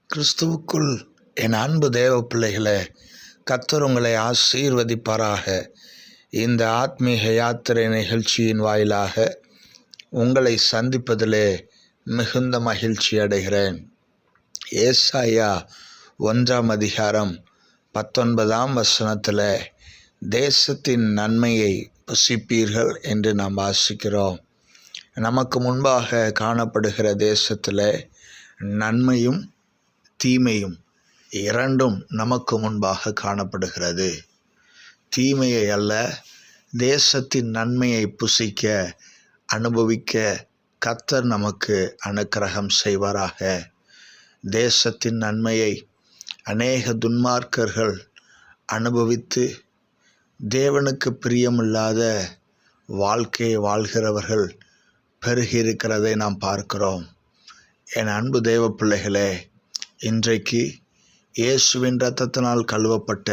கிறிஸ்துவுக்குள் என் அன்பு தேவ பிள்ளைகளே, கர்த்தர் உங்களை ஆசீர்வதிப்பாராக. இந்த ஆத்மீக யாத்திரை நிகழ்ச்சியின் வாயிலாக உங்களை சந்திப்பதிலே மிகுந்த மகிழ்ச்சி அடைகிறேன். ஏசாயா 1:19 தேசத்தின் நன்மையை புசிப்பீர்கள் என்று நாம் வாசிக்கிறோம். நமக்கு முன்பாக காணப்படுகிற தேசத்தில் நன்மையும் தீமையும் இரண்டும் நமக்கு முன்பாக காணப்படுகிறது. தீமையை அல்ல, தேசத்தின் நன்மையை புசிக்க அனுபவிக்க கர்த்தர் நமக்கு அனுக்கிரகம் செய்வாராக. தேசத்தின் நன்மையை அநேக துன்மார்க்கர்கள் அனுபவித்து தேவனுக்கு பிரியமில்லாத வாழ்க்கையை வாழ்கிறவர்கள் பெருகியிருக்கிறதை நாம் பார்க்கிறோம். என் அன்பு தேவ பிள்ளைகளே, இன்றைக்கு இயேசுவின் இரத்தத்தினால் கழுவப்பட்ட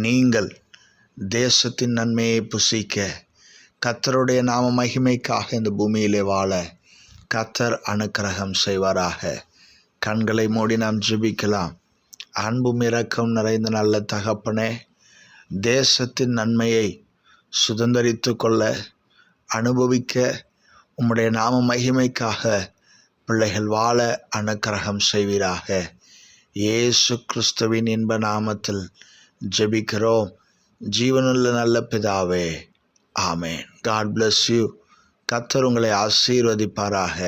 நீங்கள் தேசத்தின் நன்மையை புசிக்க, கர்த்தருடைய நாம மகிமைக்காக இந்த பூமியிலே வாழ கர்த்தர் அனுக்கிரகம் செய்வாராக. கண்களை மூடி நாம் ஜெபிக்கலாம். அன்பும் இரக்கம் நிறைந்த நல்ல தகப்பனே, தேசத்தின் நன்மையை சுதந்தரித்து கொள்ள அனுபவிக்க உம்முடைய நாம மகிமைக்காக பிள்ளைகள் வாழ அனுக்கிரகம் செய்வீராக. இயேசு கிறிஸ்துவின் இன்ப நாமத்தில் ஜெபிக்கிறோம் ஜீவனுள்ள நல்ல பிதாவே, ஆமென். God bless you. கர்த்தர் உங்களை ஆசீர்வதிப்பாராக.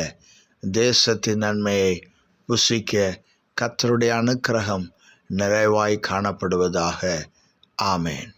தேசத்தின் நன்மையை புசிக்க கர்த்தருடைய அனுக்கிரகம் நிறைவாய் காணப்படுவதாக. ஆமென்.